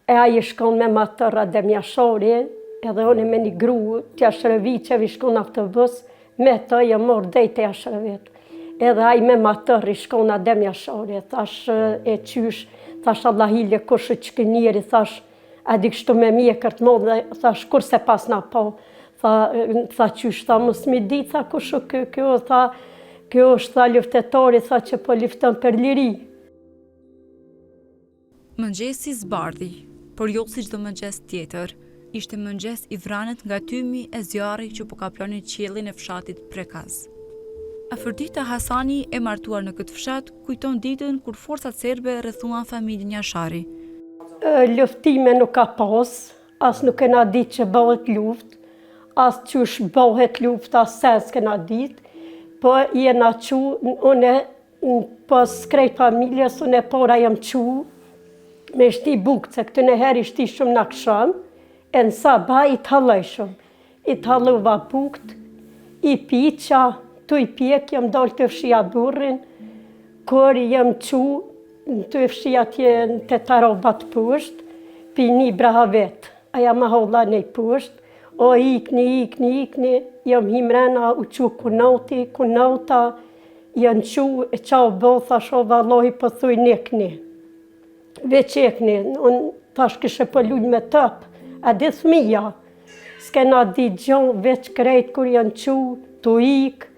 E aji shkon me matër Adem Jashari, edhe unë me një gru të Jashrëviqevi shkon autobus, me të jë morë dhejtë Jashrëvit. Edhe aji me matër i shkon Adem Jashari, thash e qysh, thash Allahilje kush që kënjeri, thash a di kështu me mjekër të modhe, thash kur se pas na po, tha qysh, tha mos mi di, tha kush kjo, tha kjo është tha luftetori, tha që po lufton për liri. Mëngjesi zbardhi, por jo si çdo mëngjes tjetër, ishte mëngjes i vranet nga tymi e zjarri që po kaploni qiellin e fshatit Prekaz. Afërdita Hasani, e martuar në këtë fshat, kujton ditën kur forcat serbe rrethuan familjen Jashari. Luftime nuk ka pas, as nuk kena ditë që bëhet luftë, as qysh bëhet luftë, as se s'kena ditë, po jena qu, une pas krejt familjes, une pora jam qu, me shti bukë, se këtë në herë ishti shumë në këshëm, e në sabah i të halëshëm. I të halëva bukët, i piqa, tu i pjek, jam dollë të fshia burrin, kër jam qu, të fshia tje të tarobat pësht, pi një braha vetë, aja ma holla një pësht, o ikni, jam himrena u qu kunauta, janë qu, e qa o bo, thash o valohi për thuj nekni. Veç ekni, unë thash kështë për lullë me tëpë, a di thmija, s'kena di gjonë, veç krejt kur janë qu, tu ikë,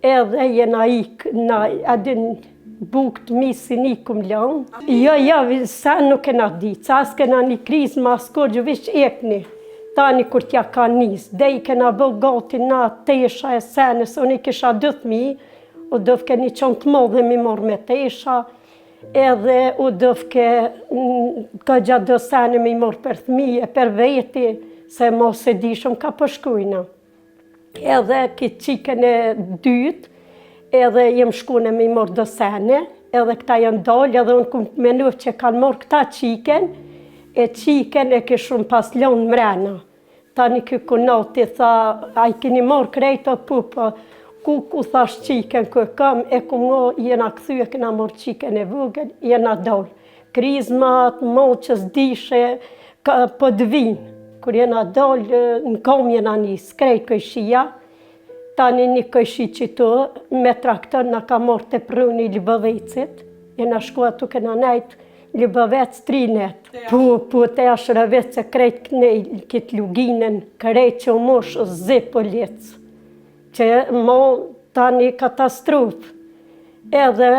edhe jena ikë, a di bukët misin ikum lanë. Jo, sa nuk kena di, sa s'kena një krizë ma s'korgjë, veç ekni, tani kur t'ja ka nisë, dhe i kena bë gati na tesha e senës, unë i kisha 2.000, u dëfke një qonë të modhe mi morë me tesha, edhe u dëfke ka gjatë dësene me i morë për thmije, për veti, se mos e dishëm ka përshkujna. Edhe këtë qikën e dytë, edhe jem shkune me i morë dësene, edhe këta janë dollë, edhe unë këmë menu që kanë morë këta qikën, e qikën e këshëm pas lonë mrena. Tani këku noti tha, a i keni morë krejtë o pupa, ku thash qikën kër kam, e ku mo jena këthy e këna morë qikën e vogël, jena dollë. Krizmat, moqës, dishe, po dvinë. Kër jena dollë, në kom jena njësë, krejt këjshia. Tani një këjshi që tu, me traktor në ka morë të pruni Ljubovecit. Jena shkua tu këna nejtë Ljubovec 3 net. Po të Jashrëvec se krejt kënej këtë luginën, krejt që u moshë zi policë. Që mo tani katastrofë. Edhe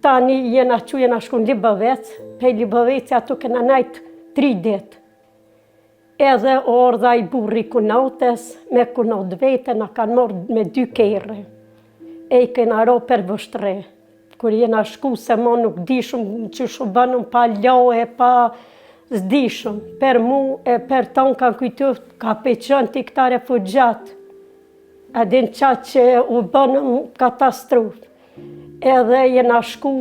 tani jena shku në Ljubovec, pe Ljubovec atu këna najtë 3 ditë. Edhe ordha i burri kunautes, me kunaut vete, na kanë morë me 2 kere. E i këna ro për vështre. Kër jena shku se mo nuk dishëm që shu banëm pa lohe, pa zdishëm. Per mu e per tonë kanë kujtu ka peqën të këta refugjatë. Adin qatë që u bënëm katastrofë. Edhe jena shku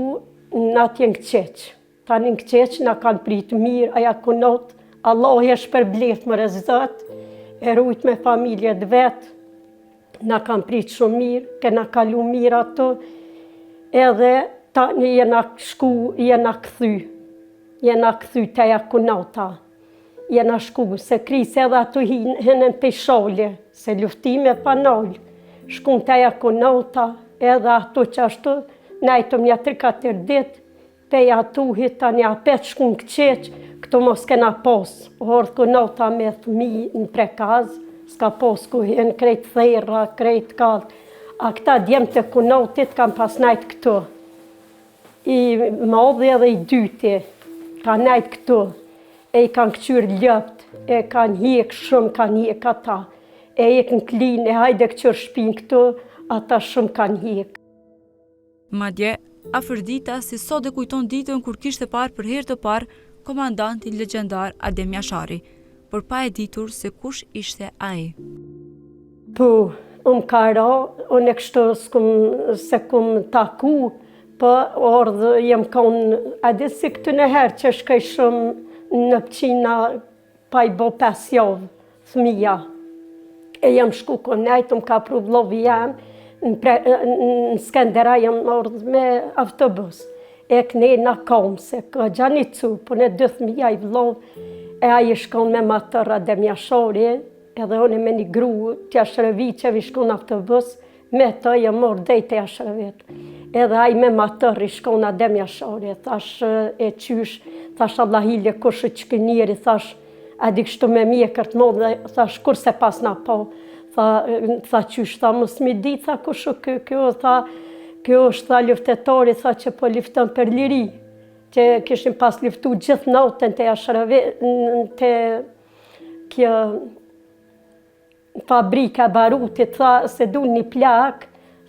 në atje në Këqeq. Tani në Këqeq në kanë pritë mirë, aja kunot, Allah e shpërbleft më rezët, e rujt me familjet vetë, në kanë pritë shumë mirë, kena kalu mirë ato, edhe tani jena shku, jena këthy të aja kunota. Jena shku, se krisë edhe ato hinën të sholje, se luftime pa nollë. Shkun të aja kunota, edhe ato që ashtu, najtëm një 3-4 ditë, peja atu hita një apet shkun Këqeq, këto mos kena posë. Ordë kunota me thmi në Prekaz, s'ka posë ku hinë krejt thera, krejt kallë. A këta djemë të kunotit kam pas najtë këto. I modhe edhe i dyti, ka najtë këto. E i kanë këqyrë ljëpt, e kanë hjek shumë, kanë hjek ata. E i kanë klinë, e hajde këqyrë shpinë këtu, ata shumë kanë hjek. Madje, Afërdita si sot dhe kujton ditën kur kishte parë për herë të parë komandantin legjendar Adem Jashari, por pa e ditur se kush ishte ai. Po, ka ra, unë e kështu se kum taku, po ordë jem konë, a di si këtu në herë që shkaj shumë në pëqina pa i bo 5 javë, thmija. E jem shku konejtë, ka pru vlovi jem, në Skendera jem ordë me autobus. E këne në kom, se ka gjanicu, po në 2 thmija i vlovë, e aji shkon me matër Ademja Shori, edhe unë me një gru të Jashtërëviqevi shkon autobus, me të jë morë dhejtë Jashtërëvit. Edhe aji me matër i shkon Ademja Shori, thash e qysh, thash Allahilje kush që kënjeri, thash a di kështu me mjekër të modë, thash kur se pas na po, tha qysh, tha mos mi di, tha kush kjo, tha kjo është tha luftetori, tha që po lufton për liri, që kishim pas luftu gjithë natën të Jashtërëvit, të kjo fabrika barutit, tha se du një plak,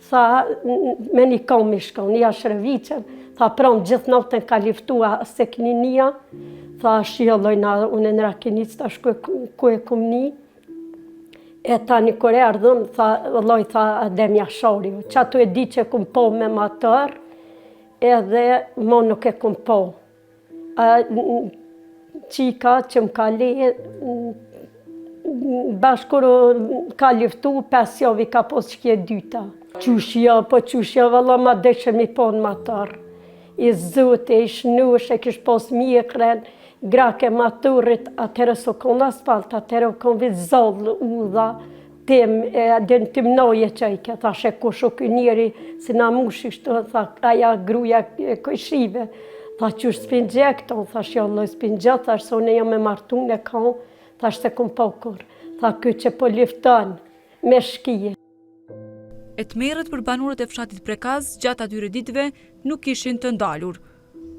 tha me një kom i shkon, një Jashtërëviqev, tha pram gjithë natën ka luftua se këninia, tha shjellojna unë në Rakinic, tash ku e kom një, e ta një kore ardhëm, tha vëlloj, tha Ademja Shori, që atu e di që kom po me matër, edhe mo nuk e kom po. Qika që më ka le, bashkër ka luftu, 5 javë i ka pos që kje dyta. Qyshja, valla ma deshe mi po në matër. I zute, i shnush, e kish pos mjekren, grake maturit, atëre so kon asfalt, atëre kon vit zollë, udha, den tim noje qajke, thash e kush o kë njeri, si na mushi shto, tha, aja gruja e kojshive, tha qysh s'pingje këto, thash jo loj s'pingje, thash so ne jam me martun e kam, thash se kom pokur, tha kë që po lifton, me shkije. E të merret për banorët e fshatit Prekaz gjatë atyre ditëve nuk ishin të ndalur.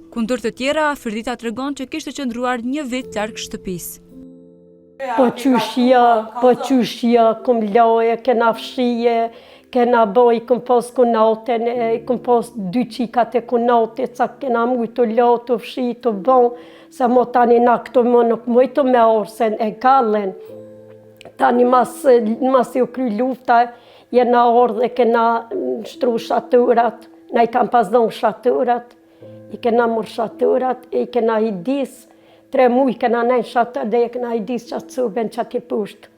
Kundër të tjera, Fërdita tregon që kishte qëndruar një vit larg shtëpisë. Po qyshja, kom loje, kena fshije, kena boj, kom pos kunaten, kom pos 2 qikat e kunatit, sa kena mujtu lo, të fshi, të bon, sa mo tani na këto mo nuk mujtu me orsen e kallen. Tani mas ju kry lufta, jena orë dhe kena shtru shaturat, na i kam pas dhon shaturat, i kena mor shaturat, i kena i dis, 3 muj kena nejt shatur dhe i kena i dis qatë suben qatë i pusht.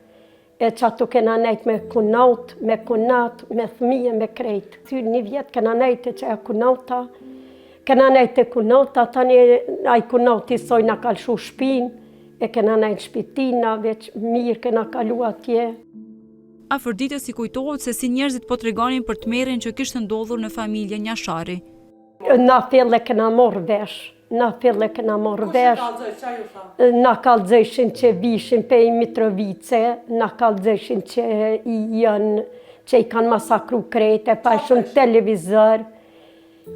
E qatu kena nejt me kunat, me thmije, me krejt. Thyr një vjet kena nejt e që e kunata, kena nejt e kunata, tani a i kunati soj na kalshu shpin, e kena nejt shpitina, veç mirë kena kalu atje. A Fërditës i kujtohet se si njerëzit po tregonin për tmerrin që kishte ndodhur në familjen Njashari. Na fille kena morë vesh, na kallëzëshin që vishin pe i Mitrovice, na kallëzëshin që i kanë masakru krejt, e pashun televizor,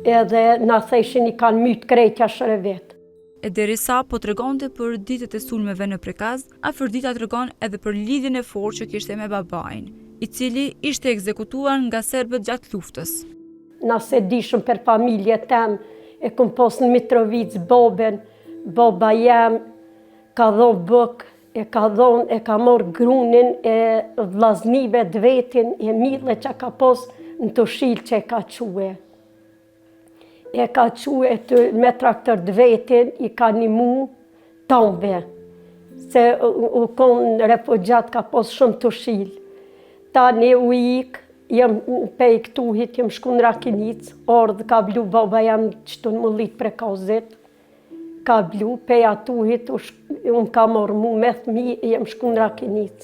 edhe na theshin i kanë myt krejt Jashtërëvit. E derisa po tregonte për ditët e sulmeve në Prekaz, a Fërdita tregon edhe për lidhjen e fortë që kishte me babain, i cili ishte ekzekutuar nga serbët gjatë luftës. Na se dishëm për familje tem, e kom pos në Mitrovic boben, baba jem ka dhon buk, e ka mor grunin e vllaznive dvetin, e mille që ka pos në të shil që e ka quë. E ka quë me traktor dvetin, i ka një mu tombe, se u kon refugjat ka pos shumë të shil. Tani u ik, jem pej këtuhit, jem shku në Rakinic, ordë ka blu baba jam qëtu në mullit Prekazit, ka blu, pej atuhit, unë ka morë mu me thmi, jem shku në Rakinic.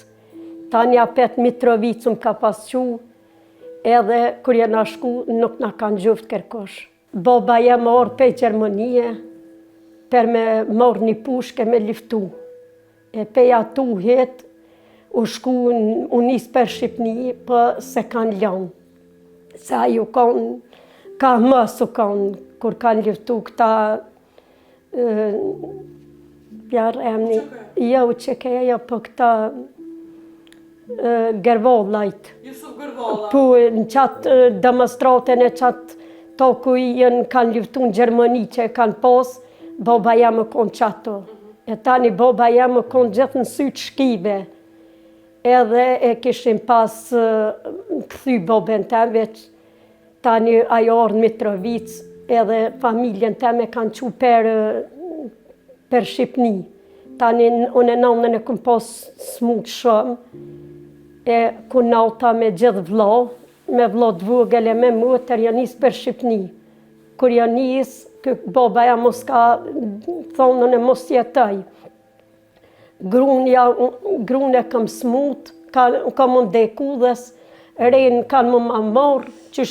Tani apet Mitrovic më ka pasqu, edhe kër jena shku nuk na kanë gjuft kërkosh. Baba jem orë pej Gjermënie, per me morë një pushke me liftu. E pej atuhit, u shku u nisë për Shqipni, për se kanë ljonë. Se ajo ka mësu kanë, kur kanë liftu këta, bjarë jo që keja për këta Gervollajt. Po në qatë demonstratën e qatë toku jenë kanë liftu në Gjermani që e kanë pos, baba jam më konë qato. E tani baba jam më konë gjithë në sytë shkive. Edhe e kishim pas këthy boben tem, veç tani ajo orë Mitrovic, edhe familjen tem e kanë qu për Shqipni. Tani unë e nëndën e këm pas smut shumë, e ku nauta me gjithë vlo, me vlo të vogël e me motër, janë nisë për Shqipni. Kur janë nisë, baba ja mos ka thonën e mos jetoj. Grunë e kam smut, ka më ndekudhes, renë kanë më ma morë, që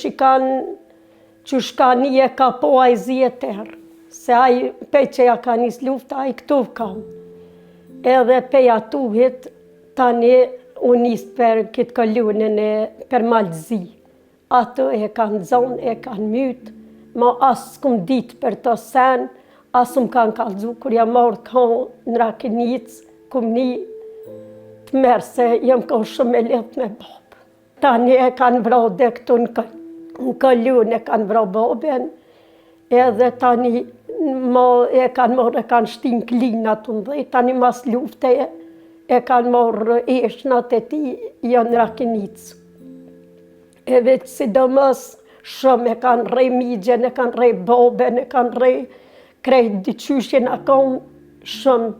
shka një e ka po a i zjetër, se a i pej që ja ka njës lufta, a i këtu kam. Edhe pej atuhit, tani unë njës për këtë këllunën e për malëzi. Ato e kanë zonë, e kanë mytë, ma asë s'kum ditë për të sen, asë më kanë kalëzu, kur jam marrë kanë në Rakinicë, kum një të merë se jem ka shumë e letë me babë. Tani e kanë vra dhe këtu në këllun e kanë vra babën, edhe tani e kanë marrë, e kanë shtin klinat të ndhej, tani mas lufte e kanë marrë eshnat e ti janë në Rakinicë. E veç sidomos shumë e kanë rej migjen, e kanë rej babën, e kanë rej krejt dyqyshin, a kanë shumë.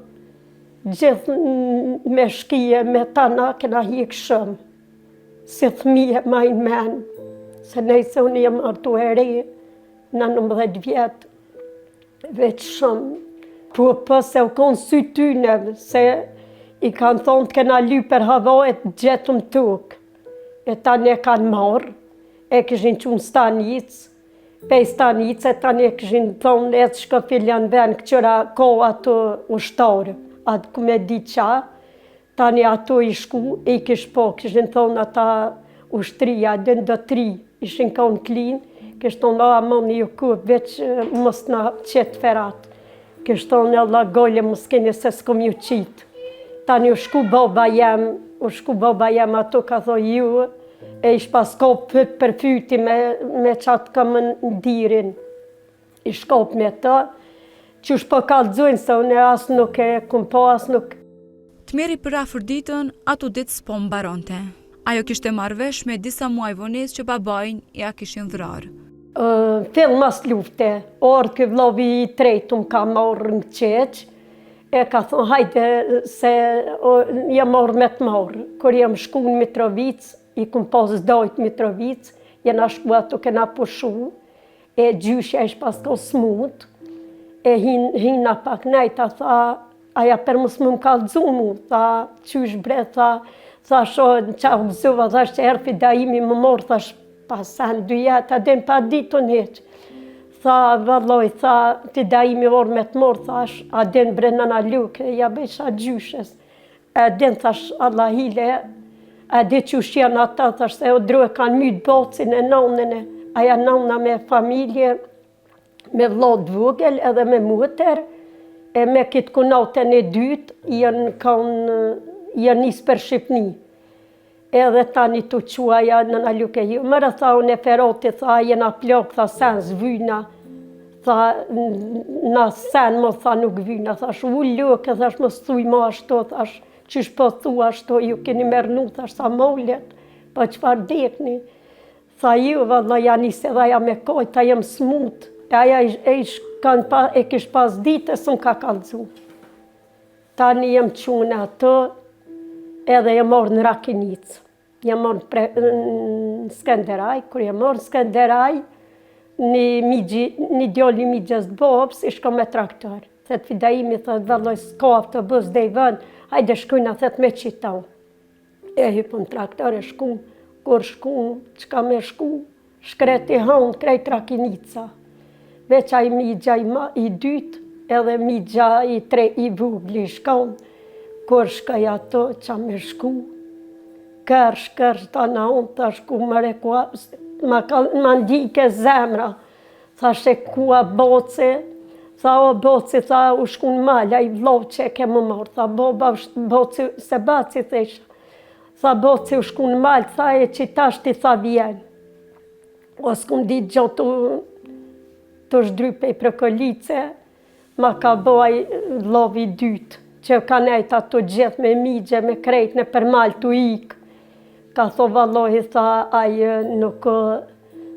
Gjithë me shkije, me tana, këna hikë shumë. Si thmije ma i menë, se nejse unë jem artu e re, në 19 vjetë, veç shumë. Po se u konë sy tyne, se i kanë thonë të këna ly për havajt gjetëm tukë. E tani e kanë marrë, e këshin qunë stanicë, pej stanicë, e tani e këshin thonë, e të shkëfil janë venë këqëra koha të ushtarë. Atë ku me di qa, tani ato i shku, e i kish po, këshin thonë ata ushtria, dënë do 3, ishin konë klinë, kështë thonë, a moni ju ku, veç mos në qetë ferat. Kështë thonë, Allah golle mos keni se s'kom ju qitë. Tani u shku baba jem ato ka thonë ju, e ish pas kop për fyti me qatë kam në dirin. I shkop me ta, që shpo kalëzojnë se unë asë nuk e kum po, asë nuk. Të meri për afërditën, ato ditë s'po mbaronte. Ajo kishte marrëvesh me disa muaj vonesë që babajnë ja kishin vrarë. Fill mas lufte, orë kë vlovi i tretë më ka marrë në qeqë, e ka thonë hajde se jam marrë me të marrë. Kër jam shku në Mitrovic, i kum pas dojtë Mitrovic, jena shku ato kena pushu, e gjyshja ish pas ka smut, e hina pak nejta, tha, aja për mësë më kalëzu mu, tha, qysh bre, tha shohë në qa gëzuva, tha që erfi da imi më morë, tha pasan 2 jetë, adin pa ditën heqë. Tha, valloj, tha, ti da imi orë me të morë, thash, adin bre nëna luke, ja besha gjyshes. Adin, thash, Allah hile, adin që shjenë ata, thash, se o dru e kanë mytë bocin e nonën e, aja nona me familje, me vlot vogël edhe me mutër, e me kitë kunatën e dytë, janë njësë për Shqipni. Edhe tani të quaja në në luke ju. Mërë, tha, unë e feroti, tha, jena plok, tha, sen zvyna, tha, na sen, më tha, nuk vyna, thash, u luke, thash, më thuj ma ashto, thash, qysh po thua ashto, ju keni mërnu, thash, sa mollet, pa qëfar dekni. Tha, ju, valla, janë njëse dhe ja me koj, ta jem smut. Aja e kish pas dite, së më ka kalëzu. Tani jem qunë ato, edhe jem orë në Rakinicë. Jem orë në Skenderaj, kur jem orë në Skenderaj, një djolli migjes të bobës, ishko me traktor. Thet fidaimi, thët, valloj, s'ka autobus dhe i vënd, hajde shkujna, thet, me qiton. E hypën traktor, e shku, kur shku, qka me shku, shkreti hënë, krejt Rakinica. Veç a i migja i dytë, edhe migja i 3 i vugli shkon, kur shkaj ato qa me shku, kërsh ta na unë, ta shku më rekua, ma ndike zemra, tha shekua boce, tha o boce, tha u shku në malja, i vlov që e ke më morë, tha boce, se baci thesha, tha boce u shku në malj, tha e që tashti tha vjen, o s'kum ditë gjotu, të shdrype i prekolice, ma ka bëj vlovi dytë, që ka nejt ato gjithë me migje, me krejt në përmal të ikë. Ka tho vallohi, tha, ajë nuk,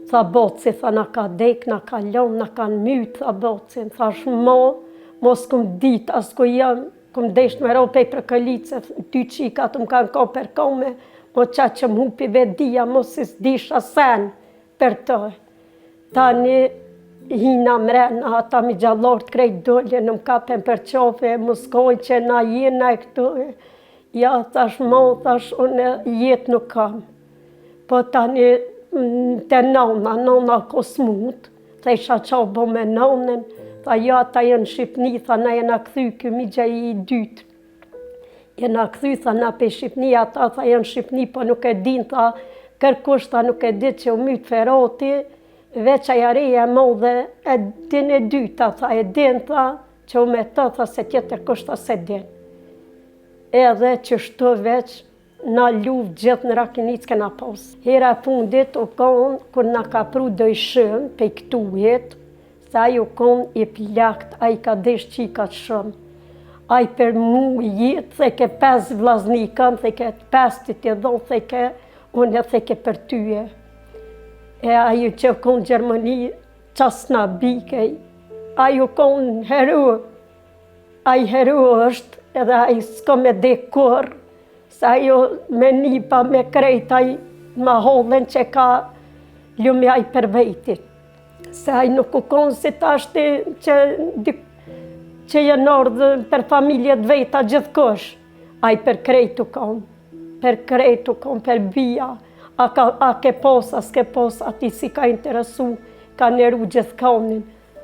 tha boci, tha, na ka dek, na ka lon, na ka mytë, tha boci. Tha shmo, mos këm ditë, as ku jam, këm desh me rope i prekolice, 2 qika të më kanë ka për kome, mo qa që më hupi vedia, mos i s'disha sen për të. Tani, hina mrena, ata mi gjallort krejt dole, në më kapen për qofe, më skoj që na jena e këtu. Ja, thash, thash, unë jetë nuk kam. Po tani, të nona ko smut, tha isha qa bo me nonën, tha ja, ta jenë Shqipni, tha na jena këthy këmi gjë i dytë. Jena këthy, tha na pe Shqipni, ata tha jenë Shqipni, po nuk e din, tha, kërkush, tha nuk e dit që u mytë Feroti, veç aja reja modhe, e din e dyta, tha, e din, tha, që u me të, tha, se tjetër kush, tha, se din. Edhe që shtu veç, na luft gjithë në Rakinic kena pas. Hera fundit u konë, kur na ka pru dojshëm, pe i këtu jetë, se ajo konë i pilakt, a i ka desh qika të shumë. A i për mu jetë, the ke 5 vlazni kam, the ke 5 të të dhonë, the ke, unë e the ke për tyje. E ajo që konë Gjermani, qasna bikej, ajo konë heru, a i heru është, edhe a i s'ko me dekor, se ajo me nipa, me krejt, a i ma hodhen që ka ljumja i për vejtit. Se a i nuk u konë si ta shti që jenë ardhë për familjet vejta gjithkosh. A i për krejt u konë, për bia, a ke posa, s'ke posa, ati si ka interesu, ka neru gjithkonin.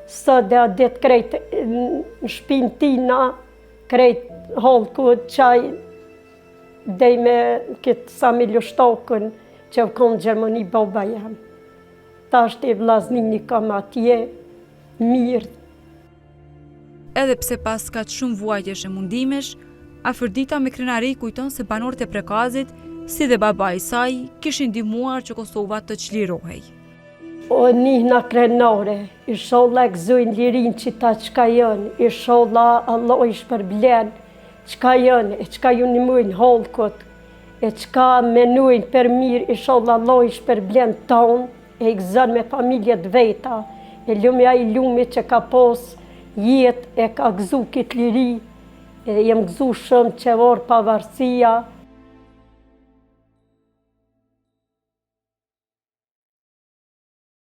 Së dhe a ditë krejt në shpinë tina, krejt holku qaj, dhej me këtë Samilju Shtokën që u konë Gjermani baba jam. Ta është i vlaznini kam atje, mirë. Edhe pse pas ka të shumë vuajtjesh e mundimesh, Afërdita me krenari kujton se banorët e Prekazit, si dhe baba i saj, kishin ndihmuar që Kosova të çlirohej. O njëna krenare, isholla e gëzojnë lirin që ta qka jënë, isholla Allah i shpërblen, qka jënë, e qka ju një mujnë holkot, e qka menujnë për mirë, isholla Allah i shpërblen tonë, e i gëzën me familjet veta, e lumja i lumi që ka pos jetë, e ka gëzu këtë liri, e jem gëzu shumë që vorë pavarësia,